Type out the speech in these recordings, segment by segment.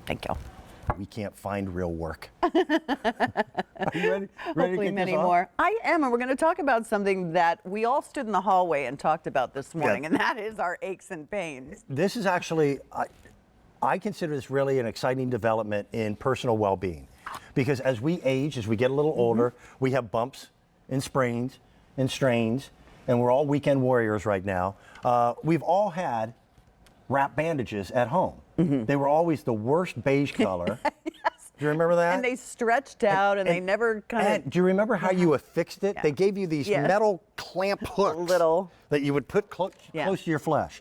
Thank you. We can't find real work. Are you ready? Hopefully many more. I am, and we're going to talk about something that we all stood in the hallway and talked about this morning, and that is our aches and pains. This is actually, I consider this really an exciting development in personal well-being, because as we age, as we get a little older, we have bumps and sprains and strains, and we're all weekend warriors right now. We've all had wrap bandages at home. They were always the worst beige color. Yes. Do you remember that? And they stretched out, and they never kind of. Do you remember how you affixed it? Yeah. They gave you these metal clamp hooks that you would put close to your flesh.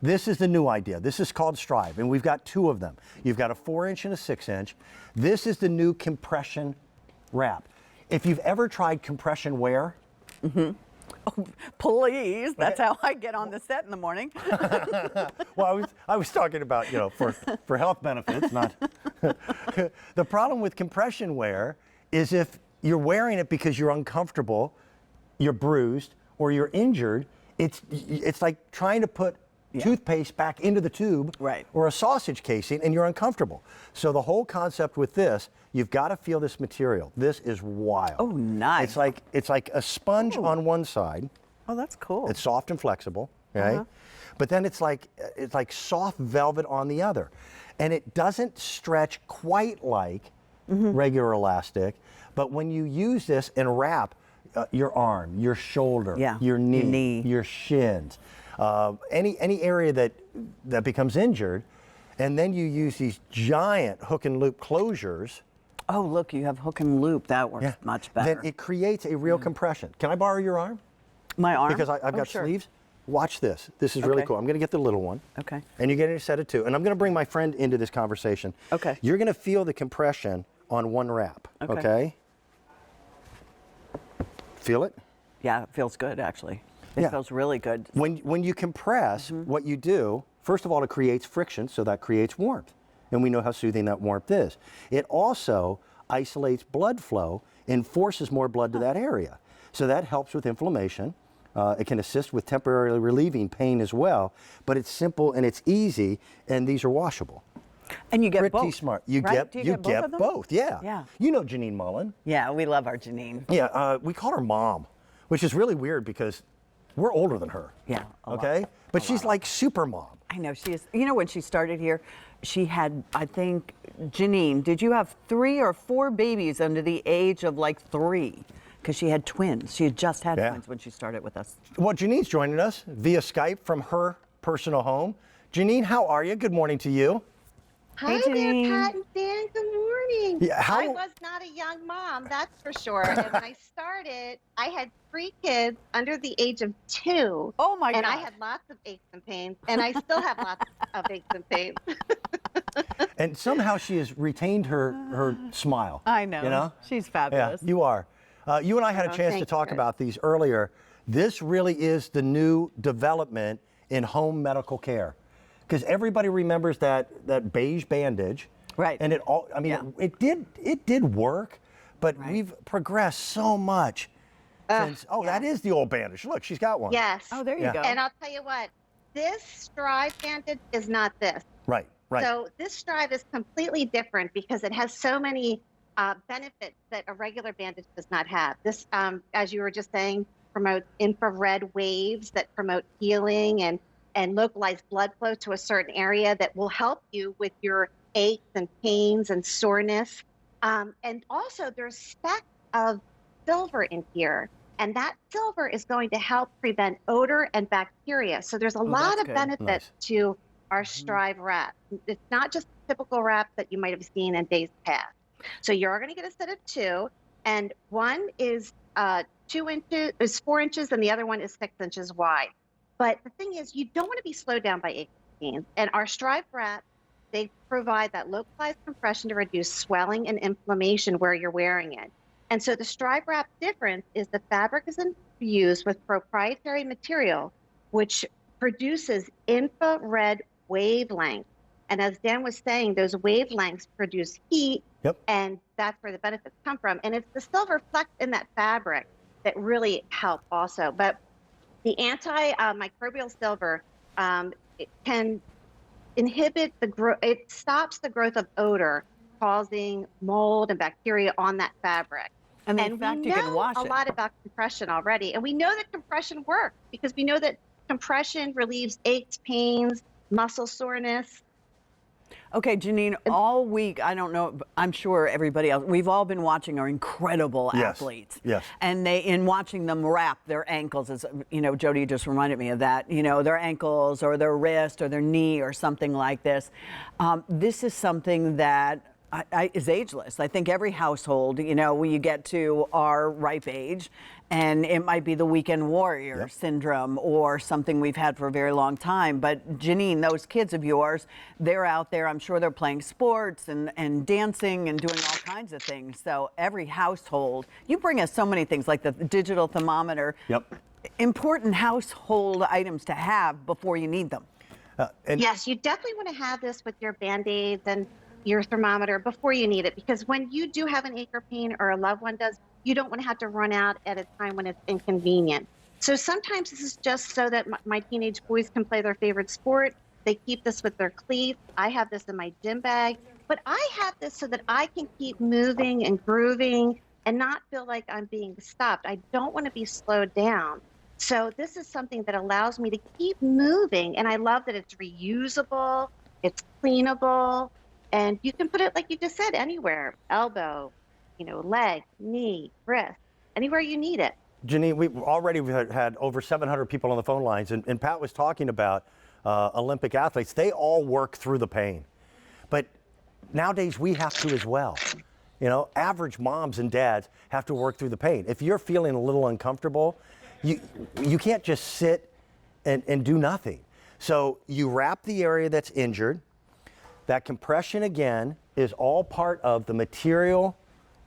This is the new idea. This is called Strive, and we've got two of them. You've got a 4-inch and a 6-inch. This is the new compression wrap. If you've ever tried compression wear, Oh, please, that's how I get on the set in the morning. well, I was talking about, for health benefits, not. The problem with compression wear is if you're wearing it because you're uncomfortable, you're bruised, or you're injured, it's like trying to put toothpaste back into the tube or a sausage casing, and you're uncomfortable. So the whole concept with this, you've got to feel this material. This is wild. Oh, nice. It's like a sponge on one side. Oh, that's cool. It's soft and flexible, right? But then it's like soft velvet on the other. And it doesn't stretch quite like regular elastic, but when you use this and wrap your arm, your shoulder, your knee, your shins, any area that becomes injured, and then you use these giant hook and loop closures. Oh, look, you have hook and loop. That works much better. Then it creates a real compression. Can I borrow your arm? My arm? Because I've got sleeves. Watch this. This is really cool. I'm going to get the little one. Okay. And you're getting a set of two. And I'm going to bring my friend into this conversation. Okay. You're going to feel the compression on one wrap. Okay? Feel it? Yeah, it feels good, actually. It feels really good. When you compress, what you do, first of all, it creates friction, so that creates warmth. And we know how soothing that warmth is. It also isolates blood flow and forces more blood to that area. So that helps with inflammation. It can assist with temporarily relieving pain as well, but it's simple and it's easy, and these are washable. And you get both. Pretty smart. You get both. Yeah. You know Janine Mullen. Yeah, we love our Janine. Yeah, we call her Mom, which is really weird because we're older than her. Yeah. Okay? But she's like super mom. I know, she is. You know, when she started here, she had, I think, Janine, did you have 3 or 4 babies under the age of like 3? Because she had twins. She had just had twins when she started with us. Well, Janine's joining us via Skype from her personal home. Janine, how are you? Good morning to you. Hi there, Pat and Dan. Good morning. Yeah, I was not a young mom, that's for sure. And when I started, I had 3 kids under the age of 2. Oh my God. And I had lots of aches and pains, and I still have lots of aches and pains. And somehow she has retained her smile. I know. You know? She's fabulous. Yeah, you are. You and I had a chance to talk about these earlier. This really is the new development in home medical care. Because everybody remembers that beige bandage. Right. And it did work, but we've progressed so much since, that is the old bandage. Look, she's got one. Yes. Oh, there you go. And I'll tell you what, this Strive bandage is not this. Right. So this Strive is completely different because it has so many benefits that a regular bandage does not have. This, as you were just saying, promotes infrared waves that promote healing and localized blood flow to a certain area that will help you with your aches and pains and soreness. And also there's specks of silver in here. And that silver is going to help prevent odor and bacteria. So there's a lot of benefits to our Strive wrap. It's not just typical wrap that you might have seen in days past. So you're going to get a set of 2, and one is 4 inches, and the other one is 6 inches wide. But the thing is, you don't want to be slowed down by aches and pains. And our Strive wrap, they provide that localized compression to reduce swelling and inflammation where you're wearing it. And so the Strive wrap difference is the fabric is infused with proprietary material, which produces infrared wavelengths. And as Dan was saying, those wavelengths produce heat, and that's where the benefits come from. And it's the silver flecks in that fabric that really help also. But the antimicrobial silver, it can inhibit the growth. It stops the growth of odor, causing mold and bacteria on that fabric. And in And fact, we you can know wash a it. lot about compression already, and we know that compression works because we know that compression relieves aches, pains, muscle soreness. Okay, Janine, all week, I don't know, I'm sure everybody else, we've all been watching our incredible Yes, athletes. yes. And in watching them wrap their ankles, as you know, Jody just reminded me of that, you know, their ankles or their wrist or their knee or something like this. This is something that is ageless. I think every household, you know, when you get to our ripe age, and it might be the weekend warrior syndrome or something we've had for a very long time. But Janine, those kids of yours, they're out there. I'm sure they're playing sports and dancing and doing all kinds of things. So every household, you bring us so many things like the digital thermometer. Yep. Important household items to have before you need them. Yes, you definitely want to have this with your Band-Aids and your thermometer before you need it, because when you do have an ache or pain or a loved one does, you don't want to have to run out at a time when it's inconvenient. So sometimes this is just so that my teenage boys can play their favorite sport. They keep this with their cleats. I have this in my gym bag, but I have this so that I can keep moving and grooving and not feel like I'm being stopped. I don't want to be slowed down. So this is something that allows me to keep moving. And I love that it's reusable, it's cleanable, and you can put it, like you just said, anywhere, elbow, you know, leg, knee, wrist, anywhere you need it. Janine, we've already had over 700 people on the phone lines, and Pat was talking about Olympic athletes. They all work through the pain. But nowadays we have to as well. You know, average moms and dads have to work through the pain. If you're feeling a little uncomfortable, you can't just sit and do nothing. So you wrap the area that's injured. That compression, again, is all part of the material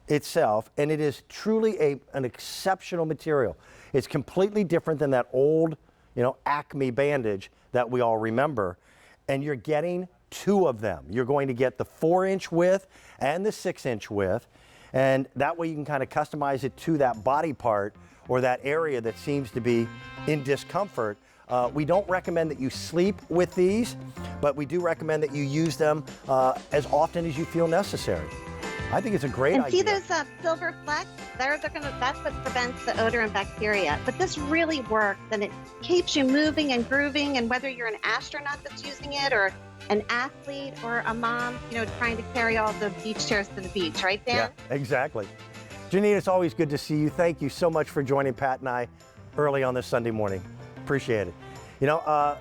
itself, and it is truly an exceptional material. It's completely different than that old, you know, Acme bandage that we all remember, and you're getting two of them. You're going to get the 4-inch width and the 6-inch width, and that way you can kind of customize it to that body part or that area that seems to be in discomfort. We don't recommend that you sleep with these, but we do recommend that you use them as often as you feel necessary. I think it's a great idea. And see those silver flecks? That's what prevents the odor and bacteria. But this really works, and it keeps you moving and grooving. And whether you're an astronaut that's using it, or an athlete, or a mom, you know, trying to carry all the beach chairs to the beach, right, Dan? Yeah, exactly. Janine, it's always good to see you. Thank you so much for joining Pat and I early on this Sunday morning. Appreciate it. You know,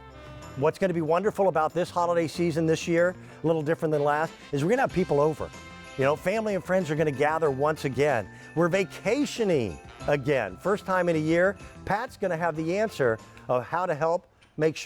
what's going to be wonderful about this holiday season this year, a little different than last, is we're going to have people over. You know, family and friends are going to gather once again. We're vacationing again. First time in a year. Pat's going to have the answer of how to help make sure